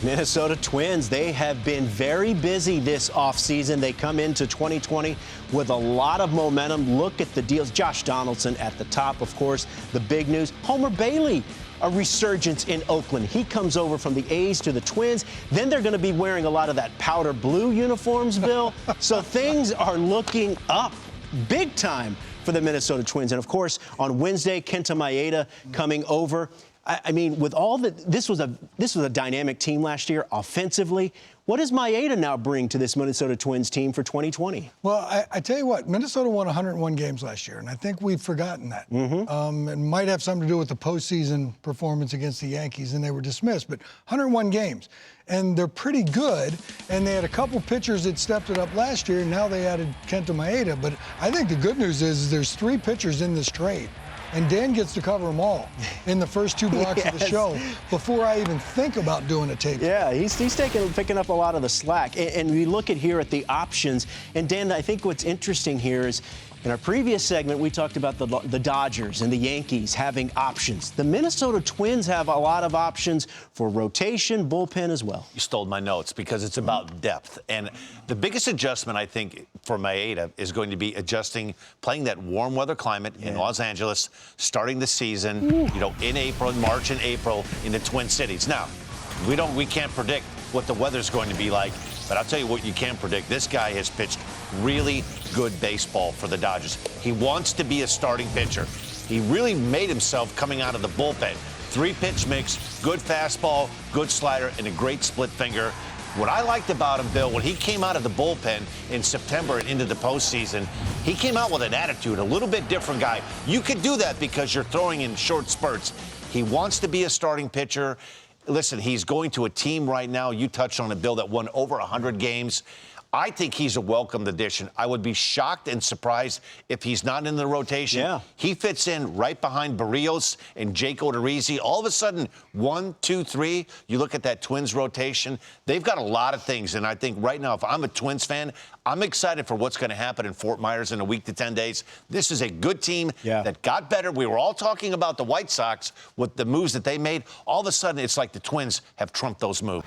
Minnesota Twins, they have been very busy this offseason. They come into 2020 with a lot of momentum. Look at the deals. Josh Donaldson at the top, of course. The big news, Homer Bailey, a resurgence in Oakland. He comes over from the A's to the Twins. Then they're going to be wearing a lot of that powder blue uniforms, Bill. So things are looking up big time for the Minnesota Twins. And, of course, on Wednesday, Kenta Maeda coming over. I mean, with all that, this was a dynamic team last year offensively. What does Maeda now bring to this Minnesota Twins team for 2020? Well, I tell you what, Minnesota won 101 games last year, and I think we've forgotten that. It might have something to do with the postseason performance against the Yankees, and they were dismissed. But 101 games, and they're pretty good. And they had a couple pitchers that stepped it up last year, and now they added Kenta Maeda. But I think the good news is there's 3 pitchers in this trade. And Dan gets to cover them all in the first 2 blocks of the show before I even think about doing a tape. Yeah, he's picking up a lot of the slack. And we look at here at the options. And Dan, I think what's interesting here is in our previous segment, we talked about the Dodgers and the Yankees having options. The Minnesota Twins have a lot of options for rotation, bullpen as well. You stole my notes because it's about depth. And the biggest adjustment, I think, for Maeda is going to be adjusting, playing that warm weather climate in Los Angeles, starting the season, in April, March and April in the Twin Cities. Now, we can't predict what the weather's going to be like, but I'll tell you what you can predict. This guy has pitched really good baseball for the Dodgers. He wants to be a starting pitcher. He really made himself coming out of the bullpen. 3-pitch mix, good fastball, good slider, and a great split finger. What I liked about him, Bill, when he came out of the bullpen in September and into the postseason, he came out with an attitude, a little bit different guy. You could do that because you're throwing in short spurts. He wants to be a starting pitcher. Listen, he's going to a team right now, you touched on it, Bill, that won over 100 games. I think he's a welcomed addition. I would be shocked and surprised if he's not in the rotation. Yeah. He fits in right behind Barrios and Jake Odorizzi. All of a sudden, 1, 2, 3, you look at that Twins rotation. They've got a lot of things, and I think right now, if I'm a Twins fan, I'm excited for what's going to happen in Fort Myers in a week to 10 days. This is a good team that got better. We were all talking about the White Sox with the moves that they made. All of a sudden, it's like the Twins have trumped those moves.